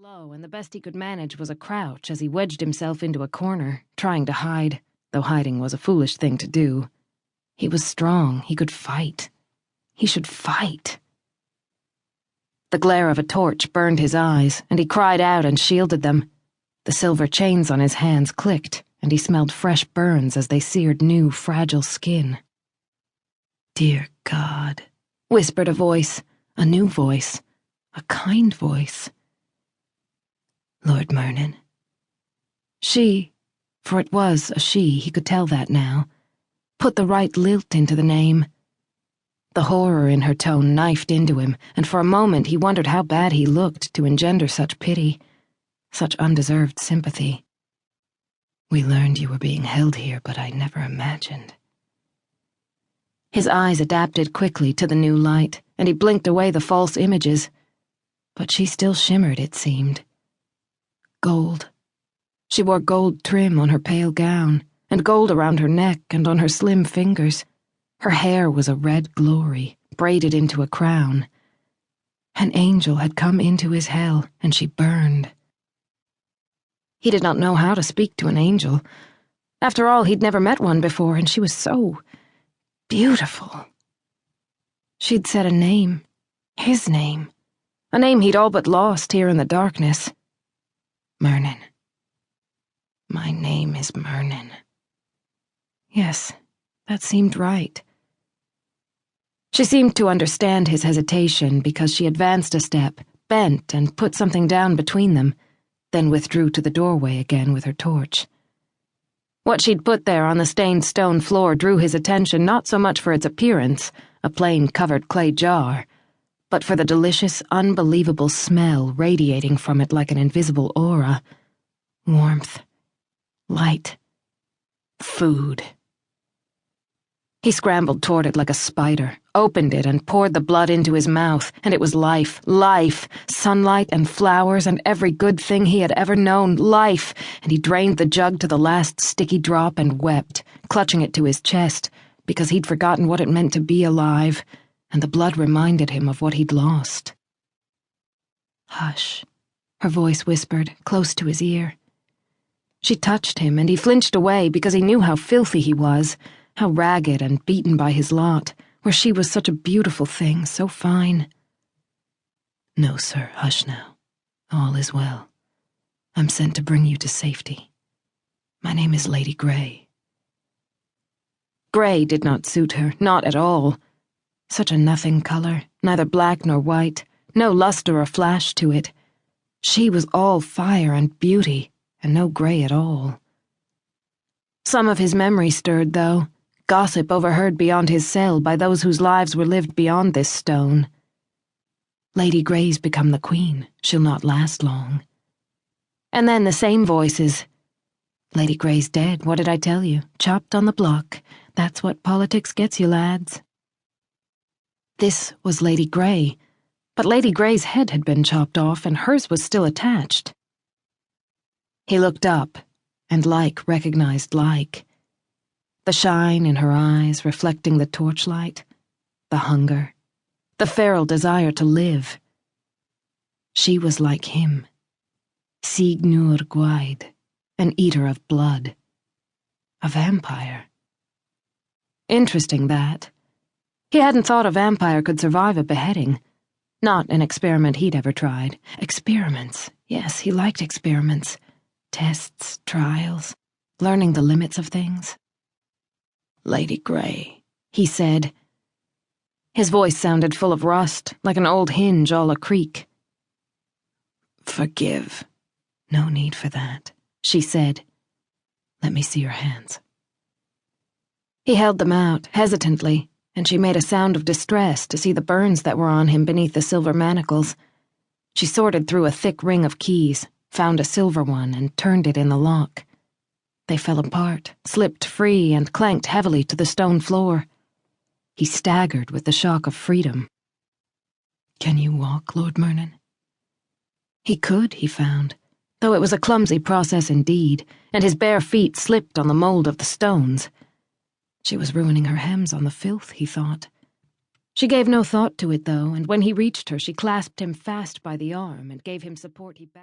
Low, and the best he could manage was a crouch as he wedged himself into a corner, trying to hide, though hiding was a foolish thing to do. He was strong. He could fight. He should fight. The glare of a torch burned his eyes, and he cried out and shielded them. The silver chains on his hands clicked, and he smelled fresh burns as they seared new, fragile skin. "Dear God," whispered a voice, a new voice, a kind voice. "Lord Myrnin." She, for it was a she, he could tell that now, put the right lilt into the name. The horror in her tone knifed into him, and for a moment he wondered how bad he looked to engender such pity, such undeserved sympathy. "We learned you were being held here, but I never imagined." His eyes adapted quickly to the new light, and he blinked away the false images. But she still shimmered, it seemed. Gold. She wore gold trim on her pale gown, and gold around her neck and on her slim fingers. Her hair was a red glory, braided into a crown. An angel had come into his hell, and she burned. He did not know how to speak to an angel. After all, he'd never met one before, and she was so beautiful. She'd said a name, his name, a name he'd all but lost here in the darkness. Myrnin. "My name is Myrnin." Yes, that seemed right. She seemed to understand his hesitation because she advanced a step, bent, and put something down between them, then withdrew to the doorway again with her torch. What she'd put there on the stained stone floor drew his attention not so much for its appearance, a plain covered clay jar, but for the delicious, unbelievable smell radiating from it like an invisible aura. Warmth. Light. Food. He scrambled toward it like a spider, opened it and poured the blood into his mouth, and it was life, life, sunlight and flowers and every good thing he had ever known, life, and he drained the jug to the last sticky drop and wept, clutching it to his chest, because he'd forgotten what it meant to be alive, and the blood reminded him of what he'd lost. "Hush," her voice whispered, close to his ear. She touched him, and he flinched away because he knew how filthy he was, how ragged and beaten by his lot, where she was such a beautiful thing, so fine. "No, sir, hush now. All is well. I'm sent to bring you to safety. My name is Lady Grey." Grey did not suit her, not at all. Such a nothing color, neither black nor white, no luster or flash to it. She was all fire and beauty, and no gray at all. Some of his memory stirred, though, gossip overheard beyond his cell by those whose lives were lived beyond this stone. "Lady Grey's become the queen. She'll not last long." And then the same voices. "Lady Grey's dead, what did I tell you? Chopped on the block. That's what politics gets you, lads." This was Lady Grey, but Lady Grey's head had been chopped off and hers was still attached. He looked up, and like recognized like. The shine in her eyes reflecting the torchlight, the hunger, the feral desire to live. She was like him. Signor Gwaed, an eater of blood. A vampire. Interesting, that. He hadn't thought a vampire could survive a beheading. Not an experiment he'd ever tried. Experiments. Yes, he liked experiments. Tests, trials, learning the limits of things. "Lady Grey," he said. His voice sounded full of rust, like an old hinge all a creak. "Forgive." "No need for that," she said. "Let me see your hands." He held them out, hesitantly, and she made a sound of distress to see the burns that were on him beneath the silver manacles. She sorted through a thick ring of keys, found a silver one, and turned it in the lock. They fell apart, slipped free, and clanked heavily to the stone floor. He staggered with the shock of freedom. "Can you walk, Lord Myrnin?" He could, he found, though it was a clumsy process indeed, and his bare feet slipped on the mold of the stones. She was ruining her hems on the filth, he thought. She gave no thought to it, though, and when he reached her, she clasped him fast by the arm and gave him support he